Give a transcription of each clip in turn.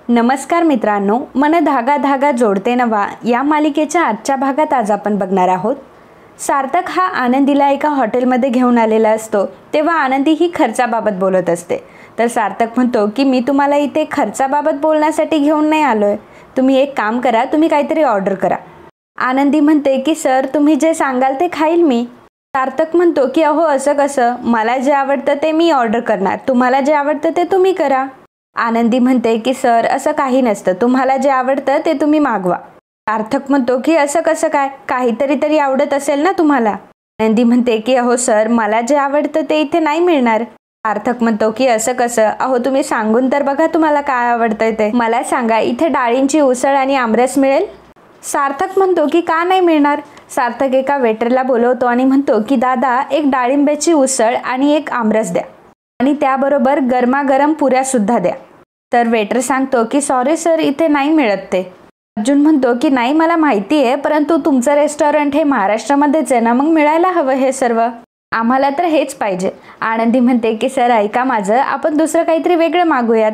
नमस्कार मित्रांनो, मन धागा धागा जोडते नवा या मालिकेच्या आजच्या भागात आज आपण बघणार आहोत. सार्थक हा आनंदीला एका हॉटेलमध्ये घेऊन आलेला असतो. तेव्हा आनंदी ही खर्चाबाबत बोलत असते. तर सार्थक म्हणतो की मी तुम्हाला इथे खर्चाबाबत बोलण्यासाठी घेऊन नाही आलोय. तुम्ही एक काम करा, तुम्ही काहीतरी ऑर्डर करा. आनंदी म्हणते की सर तुम्ही जे सांगाल ते खाईल मी. सार्थक म्हणतो की अहो असं कसं, मला जे आवडतं ते मी ऑर्डर करणार, तुम्हाला जे आवडतं ते तुम्ही करा. आनंदी म्हणते की सर असं काही नसतं, तुम्हाला जे आवडतं ते तुम्ही मागवा. सार्थक म्हणतो की असं कसं काय, काहीतरी तरी आवडत असेल ना तुम्हाला. आनंदी म्हणते की अहो सर मला जे आवडतं ते इथे नाही मिळणार. सार्थक म्हणतो की असं कसं, अहो तुम्ही सांगून तर बघा तुम्हाला काय आवडतंय ते. मला सांगा इथे डाळींची उसळ आणि आमरस मिळेल. सार्थक म्हणतो की का नाही मिळणार. सार्थक एका वेटरला बोलवतो आणि म्हणतो की दादा एक डाळिंब्याची उसळ आणि एक आमरस द्या आणि त्याबरोबर गरमागरम पुऱ्या सुद्धा द्या. तर वेटर सांगतो की सॉरी सर इथे नाही मिळत ते. अर्जुन म्हणतो की नाही मला माहिती आहे, परंतु तुमचं रेस्टॉरंट हे महाराष्ट्रामध्येच आहे ना, मग मिळायला हवं हे सर्व, आम्हाला तर हेच पाहिजे. आनंदी म्हणते की सर ऐका माझं, आपण दुसरं काहीतरी वेगळं मागूयात.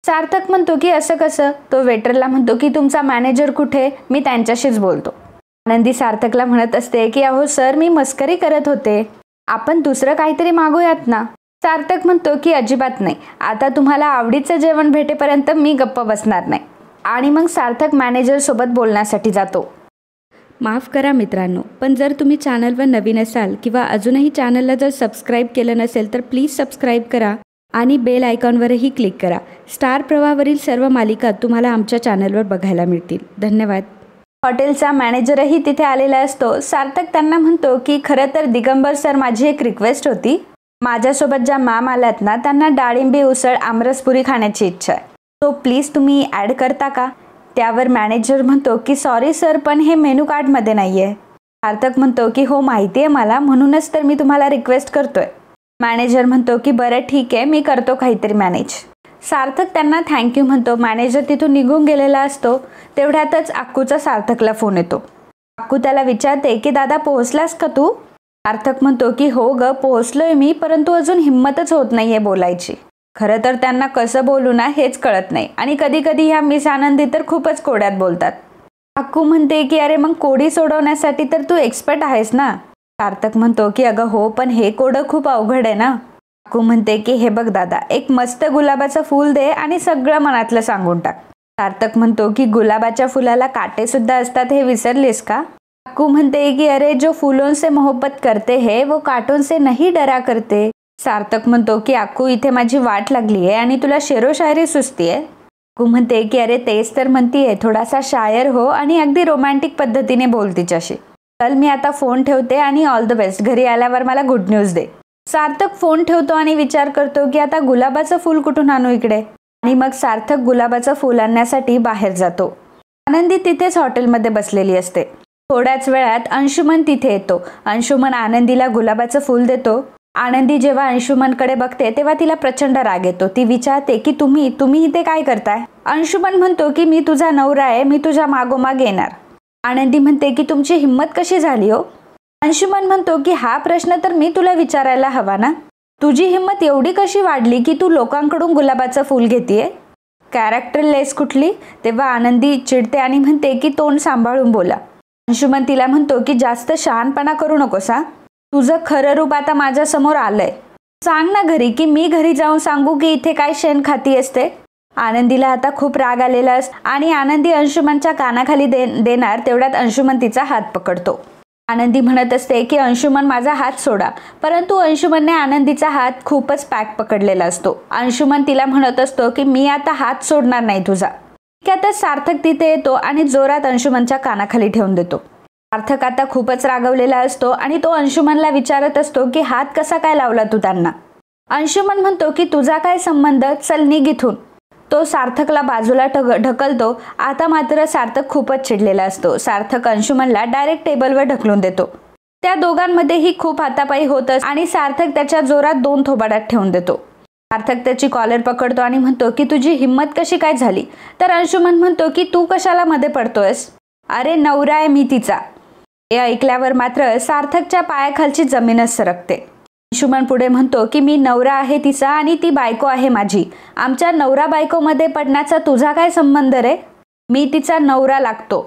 सार्थक म्हणतो की असं कसं. तो वेटरला म्हणतो की तुमचा मॅनेजर कुठे, मी त्यांच्याशीच बोलतो. आनंदी सार्थकला म्हणत असते की अहो सर मी मस्करी करत होते, आपण दुसरं काहीतरी मागूयात ना. सार्थक म्हणतो की अजिबात नाही, आता तुम्हाला आवडीचं जेवण भेटेपर्यंत मी गप्प बसणार नाही. आणि मग सार्थक मॅनेजर सोबत बोलण्यासाठी जातो. माफ करा मित्रांनो, पण जर तुम्ही चॅनलवर नवीन असाल किंवा अजूनही चॅनलला जर सबस्क्राईब केलं नसेल तर प्लीज सबस्क्राईब करा आणि बेल आयकॉनवरही क्लिक करा. स्टार प्रवाहावरील सर्व मालिका तुम्हाला आमच्या चॅनलवर बघायला मिळतील. धन्यवाद. हॉटेलचा मॅनेजरही तिथे आलेला असतो. सार्थक त्यांना म्हणतो की खरं तर दिगंबर सर माझी एक रिक्वेस्ट होती, माझ्यासोबत ज्या मॅम आल्यात ना त्यांना डाळिंबी उसळ आमरसपुरी खाण्याची इच्छा आहे, तो प्लीज तुम्ही ॲड करता का. त्यावर मॅनेजर म्हणतो की सॉरी सर पण हे मेनू कार्डमध्ये नाही आहे. सार्थक म्हणतो की हो माहिती आहे मला, म्हणूनच तर मी तुम्हाला रिक्वेस्ट करतोय. मॅनेजर म्हणतो की बरं ठीक आहे, मी करतो काहीतरी मॅनेज. सार्थक त्यांना थँक्यू म्हणतो. मॅनेजर तिथून निघून गेलेला असतो. तेवढ्यातच अक्कूचा सार्थकला फोन येतो. अक्कू त्याला विचारते की दादा पोहोचलास का तू. सार्थक म्हणतो की हो ग पोहोचलोय मी, परंतु अजून हिंमतच होत नाहीये बोलायची. खरं तर त्यांना कसं बोलू ना हेच कळत नाही आणि कधी कधी ह्या मिस आनंदी तर खूपच कोड्यात बोलतात. अक्कू म्हणते की अरे मग कोडी सोडवण्यासाठी तर तू एक्सपर्ट आहेस ना. सार्थक म्हणतो की अगं हो, पण हे कोडं खूप अवघड आहे ना. अक्कू म्हणते की हे बघ दादा, एक मस्त गुलाबाचं फूल दे आणि सगळं मनातलं सांगून टाक. सार्थक म्हणतो की गुलाबाच्या फुलाला काटे सुद्धा असतात हे विसरलीस का. अक्कू म्हणते की अरे जो फूलों से मोहब्बत करते है वो कांटों से नहीं डरा करते. सार्थक म्हणतो की अक्कू इथे माझी वाट लागली आहे आणि तुला शेरो शायरी सुचती आहे. अक्कू म्हणते की अरे तेच तर म्हणतीये, थोडासा शायर हो आणि अगदी रोमॅन्टिक पद्धतीने बोल तिच्याशी. चल मी आता फोन ठेवते आणि ऑल द बेस्ट, घरी आल्यावर मला गुड न्यूज दे. सार्थक फोन ठेवतो आणि विचार करतो की आता गुलाबाचं फूल कुठून आणू इकडे. आणि मग सार्थक गुलाबाचं फूल आणण्यासाठी बाहेर जातो. आनंदी तिथेच हॉटेलमध्ये बसलेली असते. थोड्याच वेळात अंशुमन तिथे येतो. अंशुमन आनंदीला गुलाबाचं फूल देतो. आनंदी जेव्हा अंशुमनकडे बघते तेव्हा तिला प्रचंड राग येतो. ती विचारते की तुम्ही इथे काय करताय. अंशुमन म्हणतो की मी तुझा नवरा आहे, मी तुझ्या मागोमाग येणार. आनंदी म्हणते की तुमची हिंमत कशी झाली हो. अंशुमन म्हणतो की हा प्रश्न तर मी तुला विचारायला हवा ना, तुझी हिंमत एवढी कशी वाढली की तू लोकांकडून गुलाबाचं फूल घेतीये. कॅरेक्टर लेस कुठली. तेव्हा आनंदी चिडते आणि म्हणते की तोंड सांभाळून बोला. अंशुमन तिला म्हणतो की जास्त शहाणपणा करू नकोस हा, तुझं खरं रूप आता माझ्या समोर आलंय. सांग ना घरी की मी घरी जाऊन सांगू की इथे काय शेण खाती असते. आनंदीला आता खूप राग आलेला असतो आणि आनंदी अंशुमनच्या कानाखाली देणार तेवढ्यात अंशुमन तिचा हात पकडतो. आनंदी म्हणत असते की अंशुमन माझा हात सोडा, परंतु अंशुमनने आनंदीचा हात खूपच पॅक पकडलेला असतो. अंशुमन तिला म्हणत असतो की मी आता हात सोडणार नाही तुझा. आता सार्थक तिथे येतो आणि जोरात अंशुमनच्या कानाखाली ठेवून देतो. सार्थक आता खूपच रागवलेला असतो आणि तो अंशुमनला विचारत असतो की हात कसा काय लावला तू त्यांना. अंशुमन म्हणतो की तुझा काय संबंध, चल निघ इथून. तो सार्थकला बाजूला ढकलतो. आता मात्र सार्थक खूपच चिडलेला असतो. सार्थक अंशुमनला डायरेक्ट टेबलवर ढकलून देतो. त्या दोघांमध्येही खूप हातापाई होत असते आणि सार्थक त्याच्या जोरात 2 थोबाडात ठेवून देतो. सार्थक त्याची कॉलर पकडतो आणि म्हणतो की तुझी हिंमत कशी काय झाली. तर अंशुमन म्हणतो की तू कशाला मध्ये पडतोयस, अरे नवरा आहे मी तिचा. हे ऐकल्यावर मात्र सार्थकच्या पायाखालची जमीनच सरकते. अंशुमन पुढे म्हणतो की मी नवरा आहे तिचा आणि ती बायको आहे माझी. आमच्या नवरा बायकोमध्ये पडण्याचा तुझा काय संबंध रे? मी तिचा नवरा लागतो.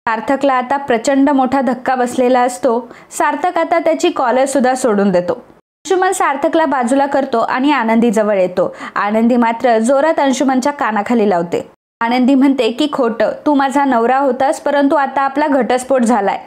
सार्थकला आता प्रचंड मोठा धक्का बसलेला असतो. सार्थक आता त्याची कॉलर सुद्धा सोडून देतो. अंशुमन सार्थकला बाजूला करतो आणि आनंदी जवळ येतो. आनंदी मात्र जोरात अंशुमनच्या कानाखाली लावते. आनंदी म्हणते की खोटं, तू माझा नवरा होतास परंतु आता आपला घटस्फोट झालाय.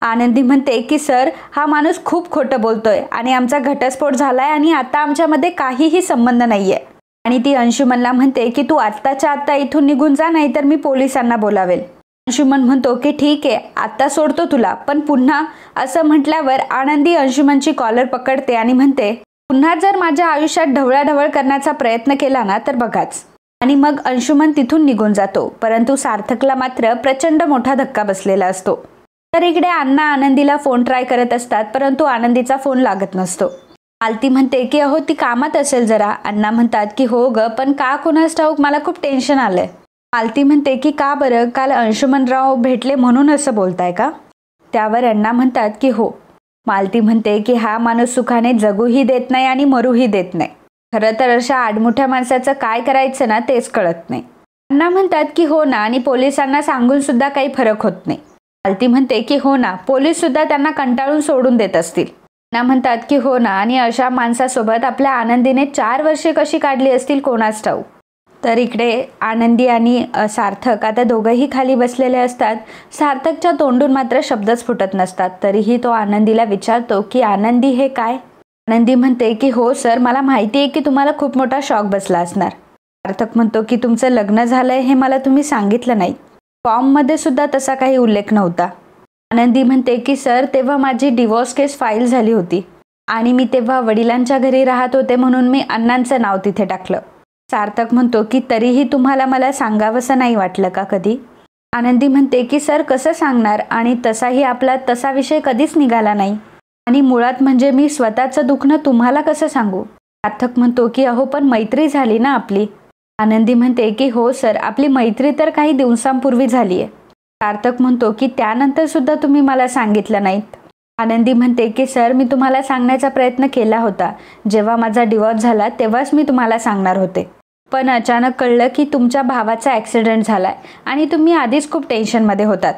आनंदी म्हणते की सर, हा माणूस खूप खोटं बोलतोय आणि आमचा घटस्फोट झालाय आणि आता आमच्यामध्ये काहीही संबंध नाहीये. आणि ती अंशुमनला म्हणते की तू आत्ताच्या आत्ता इथून निघून जा, नाही तर मी पोलिसांना बोलावेल. अंशुमन म्हणतो की ठीक आहे, आत्ता सोडतो तुला, पण पुन्हा असं म्हटल्यावर आनंदी अंशुमनची कॉलर पकडते आणि म्हणते पुन्हा जर माझ्या आयुष्यात ढवळाढवळ करण्याचा प्रयत्न केला ना तर बघाच. आणि मग अंशुमन तिथून निघून जातो. परंतु सार्थकला मात्र प्रचंड मोठा धक्का बसलेला असतो. तर इकडे अण्णा आनंदीला फोन ट्राय करत असतात परंतु आनंदीचा फोन लागत नसतो. मालती म्हणते की अहो ती कामात असेल जरा. अण्णा म्हणतात की हो ग, पण का कोणास ठाऊक मला खूप टेन्शन आलंय. मालती म्हणते की का बरं, काल अंशुमनराव भेटले म्हणून असं बोलताय का? त्यावर अण्णा म्हणतात की हो. मालती म्हणते की हा माणूस सुखाने जगूही देत नाही आणि मरूही देत नाही. खरं तर अशा आडमुठ्या माणसाचं काय करायचं ना तेच कळत नाही. अण्णा म्हणतात की हो ना, आणि पोलिसांना सांगून सुद्धा काही फरक होत नाही. मालती म्हणते की हो ना, पोलीस सुद्धा त्यांना कंटाळून सोडून देत असतील. अण्णा म्हणतात की हो ना, आणि अशा माणसासोबत आपल्या आनंदीने 4 वर्षे कशी काढली असतील कोणास ठाऊक. तर इकडे आनंदी आणि सार्थक आता दोघंही खाली बसलेले असतात. सार्थकच्या तोंडून मात्र शब्दच फुटत नसतात. तरीही तो आनंदीला विचारतो की आनंदी हे काय? आनंदी म्हणते की हो सर, मला माहिती आहे की तुम्हाला खूप मोठा शॉक बसला असणार. सार्थक म्हणतो की तुमचं लग्न झालंय हे मला तुम्ही सांगितलं नाही. फॉर्ममध्ये सुद्धा तसा काही उल्लेख नव्हता. आनंदी म्हणते की सर, तेव्हा माझी डिवोर्स केस फाईल झाली होती आणि मी तेव्हा वडिलांच्या घरी राहत होते म्हणून मी अण्णांचं नाव तिथे टाकलं. सार्थक म्हणतो की तरीही तुम्हाला मला सांगावंसं नाही वाटलं का कधी? आनंदी म्हणते की सर कसं सांगणार, आणि तसाही आपला तसा विषय कधीच निघाला नाही, आणि मुळात म्हणजे मी स्वतःचं दुखणं तुम्हाला कसं सांगू? सार्थक म्हणतो की अहो पण मैत्री झाली ना आपली. आनंदी म्हणते की हो सर, आपली मैत्री तर काही दिवसांपूर्वी झाली आहे. सार्थक म्हणतो की त्यानंतर सुद्धा तुम्ही मला सांगितलं नाहीत. आनंदी म्हणते की सर, मी तुम्हाला सांगण्याचा प्रयत्न केला होता. जेव्हा माझा डिवॉर्स झाला तेव्हाच मी तुम्हाला सांगणार होते, पण अचानक कळलं की तुमच्या भावाचा ॲक्सिडेंट झालाय आणि तुम्ही आधीच खूप टेन्शनमध्ये होतात,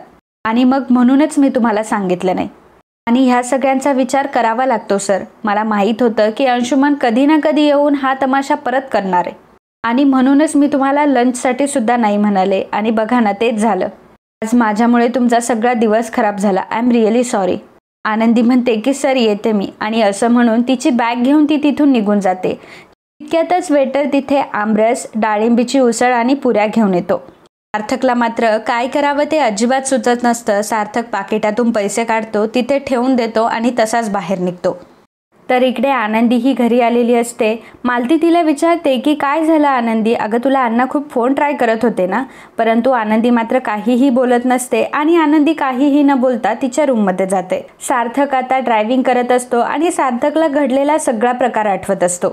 आणि मग म्हणूनच मी तुम्हाला सांगितलं नाही. आणि ह्या सगळ्यांचा विचार करावा लागतो सर. मला माहीत होतं की अंशुमन कधी ना कधी येऊन हा तमाशा परत करणार आहे, आणि म्हणूनच मी तुम्हाला लंचसाठी सुद्धा नाही म्हणाले, आणि बघा ना तेच झालं. आज माझ्यामुळे तुमचा सगळा दिवस खराब झाला. I am really sorry. आनंदी म्हणते की सर येते मी, आणि असं म्हणून तिची बॅग घेऊन ती तिथून निघून जाते. तितक्यातच वेटर तिथे आमरस, डाळिंबीची उसळ आणि पुऱ्या घेऊन येतो. सार्थकला मात्र काय करावं ते अजिबात सुचत नसतं. सार्थक पाकिटातून पैसे काढतो, तिथे ठेवून देतो आणि तसाच बाहेर निघतो. तर इकडे आनंदी ही घरी आलेली असते. मालती तिला विचारते की काय झालं आनंदी, अगं तुला अण्णा खूप फोन ट्राय करत होते ना? परंतु आनंदी मात्र काहीही बोलत नसते, आणि आनंदी काहीही न बोलता तिच्या रूममध्ये जाते. सार्थक आता ड्रायव्हिंग करत असतो आणि सार्थकला घडलेला सगळा प्रकार आठवत असतो.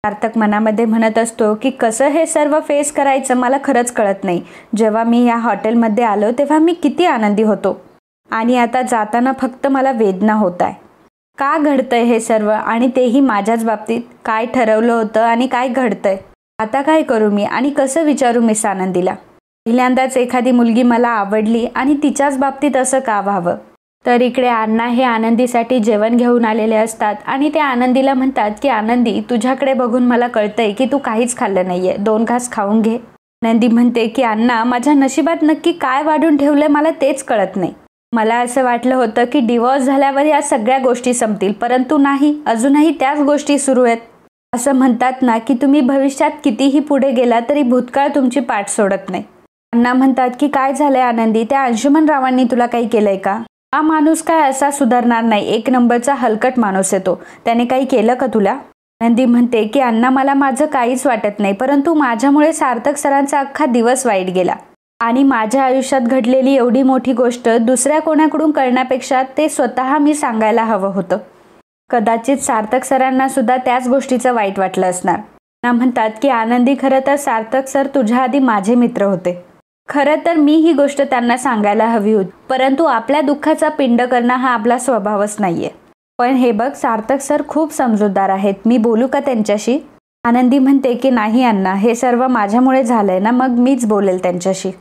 सार्थक मनामध्ये म्हणत असतो की कसं हे सर्व फेस करायचं मला खरंच कळत नाही. जेव्हा मी या हॉटेलमध्ये आलो तेव्हा मी किती आनंदी होतो, आणि आता जाताना फक्त मला वेदना होत आहे. का घडतंय हे सर्व, आणि तेही माझ्याच बाबतीत? काय ठरवलं होतं आणि काय घडतंय? आता काय करू मी, आणि कसं विचारू मिस आनंदीला? पहिल्यांदाच एखादी मुलगी मला आवडली आणि तिच्याच बाबतीत असं का व्हावं? तर इकडे अण्णा हे आनंदीसाठी जेवण घेऊन आलेले असतात, आणि ते आनंदीला म्हणतात की आनंदी, तुझ्याकडे बघून मला कळतंय की तू काहीच खाल्लं नाहीये, 2 घास खाऊन घे. आनंदी म्हणते की अण्णा, माझ्या नशिबात नक्की काय वाढून ठेवलंय मला तेच कळत नाही. मला असं वाटलं होतं की डिवॉर्स झाल्यावर या सगळ्या गोष्टी संपतील, परंतु नाही, अजूनही त्याच गोष्टी सुरू आहेत. असं म्हणतात ना की तुम्ही भविष्यात कितीही पुढे गेला तरी भूतकाळ तुमची पाठ सोडत नाही. अण्णा म्हणतात की काय झालंय आनंदी, त्या अंशुमनरावांनी तुला काही केलंय का? हा माणूस काय असा सुधारणार नाही, 1 नंबरचा हलकट माणूस आहे तो. त्याने काही केलं का तुला? आनंदी म्हणते की अण्णा, मला माझं काहीच वाटत नाही, परंतु माझ्यामुळे सार्थक सरांचा अख्खा दिवस वाईट गेला, आणि माझ्या आयुष्यात घडलेली एवढी मोठी गोष्ट दुसऱ्या कोणाकडून कळण्यापेक्षा ते स्वतः मी सांगायला हवं होतं. कदाचित सार्थक सरांना सुद्धा त्याच गोष्टीचं वाईट वाटलं असणार. ना म्हणतात की आनंदी, खरं तर सार्थक सर तुझ्या आधी माझे मित्र होते. खरं तर मी ही गोष्ट त्यांना सांगायला हवी होती, परंतु आपल्या दुःखाचा पिंड करणं हा आपला स्वभावच नाहीये. पण हे बघ, सार्थक सर खूप समजूतदार आहेत, मी बोलू का त्यांच्याशी? आनंदी म्हणते की नाही अण्णा, हे सर्व माझ्यामुळे झालंय ना, मग मीच बोलेल त्यांच्याशी.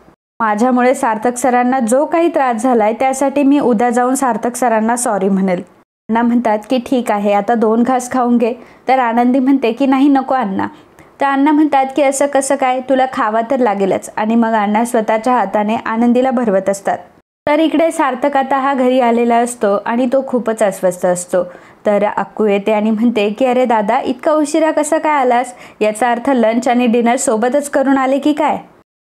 माझ्यामुळे सार्थक सरांना जो काही त्रास झालाय त्यासाठी मी उद्या जाऊन सार्थक सरांना सॉरी म्हणेल. अण्णा म्हणतात की ठीक आहे, आता 2 घास खाऊन घे. तर आनंदी म्हणते की नाही नको अण्णा. तर अण्णा म्हणतात की असं कसं काय, तुला खावा तर लागेलच. आणि मग अण्णा स्वतःच्या हाताने आनंदीला भरवत असतात. तर इकडे सार्थक आता हा घरी आलेला असतो आणि तो खूपच अस्वस्थ असतो. तर अक्कू येते आणि म्हणते की अरे दादा, इतका उशिरा कसा काय आलास? याचा अर्थ लंच आणि डिनर सोबतच करून आले की काय?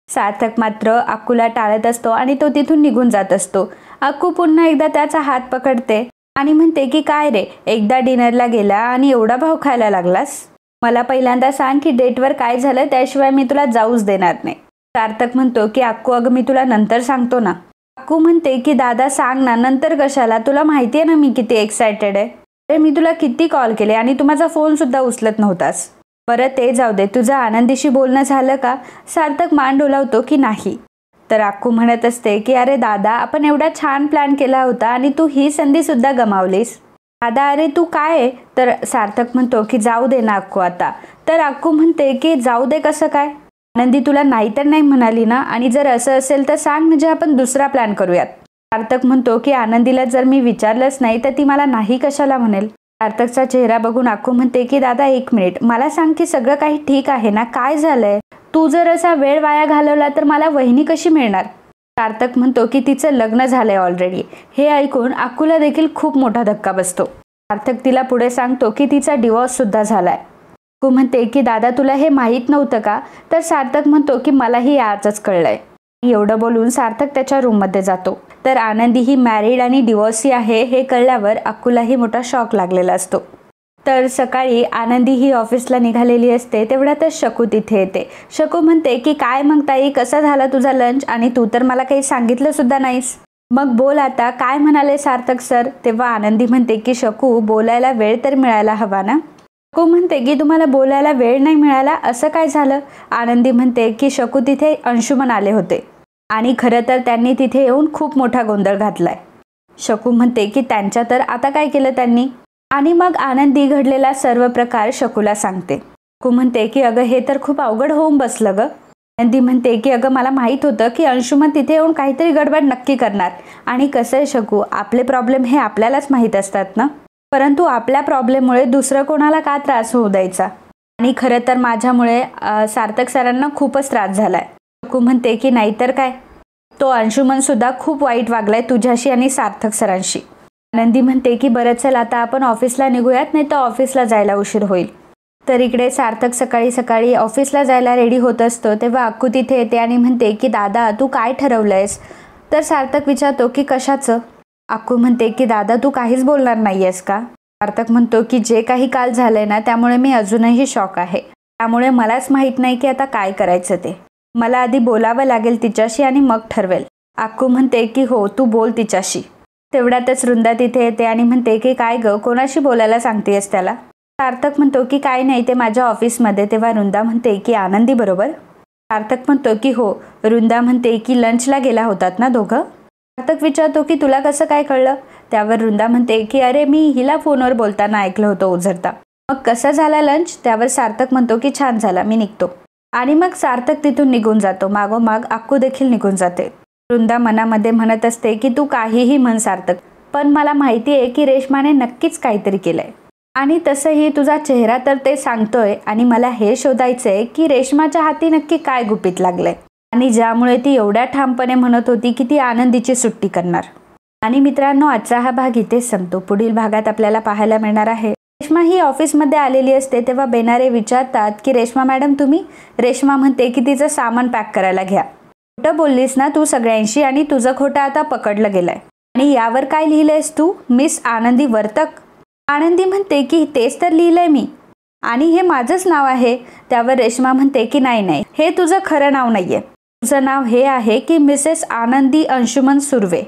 सार्थक मात्र अक्कूला टाळत असतो आणि तो तिथून निघून जात असतो. अक्कू पुन्हा एकदा त्याचा हात पकडते आणि म्हणते की काय रे, एकदा डिनरला गेला आणि एवढा भाव खायला लागलास? मला पहिल्यांदा सांग की डेटवर काय झालं, त्याशिवाय मी तुला जाऊच देणार नाही. सार्थक म्हणतो की अक्कू अगं मी तुला नंतर सांगतो ना. अक्कू म्हणते की दादा सांग ना, नंतर कशाला, तुला माहिती आहे ना मी किती एक्सायटेड आहे. अरे मी तुला किती कॉल केले आणि तू माझा फोन सुद्धा उचलत नव्हतास. बरं ते जाऊ दे, तुझं आनंदीशी बोलणं झालं का? सार्थक मान डोलावतो की नाही. तर अक्कू म्हणत असते की अरे दादा, आपण एवढा छान प्लॅन केला होता आणि तू ही संधी सुद्धा गमावलीस. दादा अरे तू काय आहे? तर सार्थक म्हणतो की जाऊ दे ना अक्कू आता. तर अक्कू म्हणते की जाऊ दे कसं काय? आनंदी तुला नाही तर नाही म्हणाली ना, आणि जर असं असेल तर सांग, म्हणजे आपण दुसरा प्लॅन करूयात. सार्थक म्हणतो की आनंदीला जर मी विचारलंच नाही तर ती मला नाही कशाला म्हणेल. सार्थकचा चेहरा बघून अक्कू म्हणते की दादा 1 मिनिट, मला सांग की सगळं काही ठीक आहे ना, काय झालंय? तू जर असा वेळ वाया घालवला तर मला वहिनी कशी मिळणार? सार्थक म्हणतो की तिचं लग्न झालंय ऑलरेडी. हे ऐकून अक्कूला देखील खूप मोठा धक्का बसतो. सार्थक तिला पुढे सांगतो की तिचा डिवोर्स सुद्धा झालाय. अक्कू म्हणते की दादा तुला हे माहीत नव्हतं का? तर सार्थक म्हणतो की मलाही आजच कळलंय. एवढं बोलून सार्थक त्याच्या रूममध्ये जातो. तर आनंदी ही मॅरिड आणि डिवोर्सी आहे हे कळल्यावर अक्कूलाही मोठा शॉक लागलेला असतो. तर सकाळी आनंदी ही ऑफिसला निघालेली असते, तेवढ्यातच शकू तिथे येते. शकू म्हणते की काय मग ताई, कसा झाला तुझा लंच? आणि तू तर मला काही सांगितलं सुद्धा नाहीस. मग बोल आता, काय म्हणाले सार्थक सर? तेव्हा आनंदी म्हणते की शकू, बोलायला वेळ तर मिळायला हवा ना. शकू म्हणते की तुम्हाला बोलायला वेळ नाही मिळाला, असं काय झालं? आनंदी म्हणते की शकू, तिथे अंशुमन आले होते आणि खरं तर त्यांनी तिथे येऊन खूप मोठा गोंधळ घातलाय. शकू म्हणते की त्यांच्या तर आता काय केलं त्यांनी? आणि मग आनंदी घडलेला सर्व प्रकार शकूला सांगते. शकू म्हणते की अगं हे तर खूप अवघड होऊन बसलं ग. आनंदी म्हणते की अगं मला माहीत होतं की अंशुमन तिथे येऊन काहीतरी गडबड नक्की करणार. आणि कसं आहे शकू, आपले प्रॉब्लेम हे आपल्यालाच माहीत असतात ना, परंतु आपल्या प्रॉब्लेममुळे दुसरं कोणाला का त्रास होऊ द्यायचा? आणि खरं तर माझ्यामुळे सार्थक सरांना खूपच त्रास झालाय. शकू म्हणते की नाहीतर काय, तो अंशुमन सुद्धा खूप वाईट वागलाय तुझ्याशी आणि सार्थक सरांशी. आनंदी म्हणते की बरं चल आता आपण ऑफिसला निघूयात, नाही तर ऑफिसला जायला उशीर होईल. तर इकडे सार्थक सकाळी सकाळी ऑफिसला जायला रेडी होत असतो, तेव्हा अक्कू तिथे येते आणि म्हणते की दादा तू काय ठरवलंयस? तर सार्थक विचारतो की कशाचं? अक्कू म्हणते की दादा तू काहीच बोलणार नाहीयेस का? सार्थक म्हणतो की जे काही काल झालंय ना, त्यामुळे मी अजूनही शॉक आहे. त्यामुळे मलाच माहीत नाही की आता काय करायचं ते. मला आधी बोलावं लागेल तिच्याशी आणि मग ठरवेल. अक्कू म्हणते की हो तू बोल तिच्याशी. तेवढ्यातच वृंदा तिथे येते आणि म्हणते की काय ग, कोणाशी बोलायला सांगतेस त्याला? सार्थक म्हणतो की काय नाही, ते माझ्या ऑफिसमध्ये. तेव्हा वृंदा म्हणते की आनंदी बरोबर? सार्थक म्हणतो की हो. वृंदा म्हणते की लंचला गेला होतात ना दोघं? सार्थक विचारतो की तुला कसं काय कळलं? त्यावर वृंदा म्हणते की अरे मी हिला फोनवर बोलताना ऐकलं होतं ओझरता. मग कसा झाला लंच? त्यावर सार्थक म्हणतो की छान झाला, मी निघतो. आणि मग सार्थक तिथून निघून जातो. मागोमाग अक्कू देखील निघून जाते. वृंदा मनामध्ये म्हणत असते की तू काहीही म्हण सार्थक, पण मला माहिती आहे की रेश्माने नक्कीच काहीतरी केलंय. आणि तसंही तुझा चेहरा तर ते सांगतोय. आणि मला हे शोधायचंय की रेश्माच्या हाती नक्की काय गुपित लागलंय, आणि ज्यामुळे ती एवढ्या ठामपणे म्हणत होती की ती आनंदीची सुट्टी करणार. आणि मित्रांनो, आजचा हा भाग इथेच संपतो. पुढील भागात आपल्याला पाहायला मिळणार आहे रेश्मा ही ऑफिसमध्ये आलेली असते, तेव्हा बेनारे विचारतात की रेश्मा मॅडम तुम्ही? रेश्मा म्हणते की तिचं सामान पॅक करायला घ्या. खोटं बोललीस ना तू सगळ्यांशी, आणि तुझं खोटं आता पकडलं गेलंय. आणि यावर काय लिहिलंयस तू? मिस आनंदी वर्तक. आनंदी म्हणते की तेच तर लिहिलंय मी, आणि हे माझंच नाव आहे. त्यावर रेश्मा म्हणते की नाही नाही, हे तुझं खरं नाव नाहीये. तुझं नाव हे आहे की मिसेस आनंदी अंशुमन सुर्वे.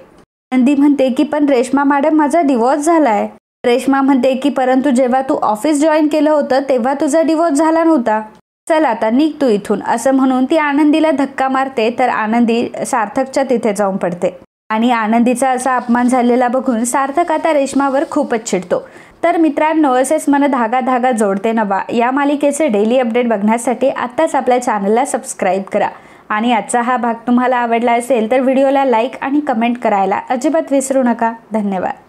आनंदी म्हणते की पण रेश्मा मॅडम माझा डिवोर्स झालाय. रेश्मा म्हणते की परंतु जेव्हा तू ऑफिस जॉईन केलं होतं तेव्हा तुझा डिवोर्स झाला नव्हता. चल आता निघ तू इथून, असं म्हणून ती आनंदीला धक्का मारते. तर आनंदी सार्थकच्या तिथे जाऊन पडते. आणि आनंदीचा असा अपमान झालेला बघून सार्थक आता रेश्मावर खूपच चिडतो. तर मित्रांनो, असेच मन धागा धागा जोडते नवा या मालिकेचे डेली अपडेट बघण्यासाठी आत्ताच आपल्या चॅनलला सबस्क्राईब करा. आणि आजचा हा भाग तुम्हाला आवडला असेल तर व्हिडिओला लाईक आणि कमेंट करायला अजिबात विसरू नका. धन्यवाद.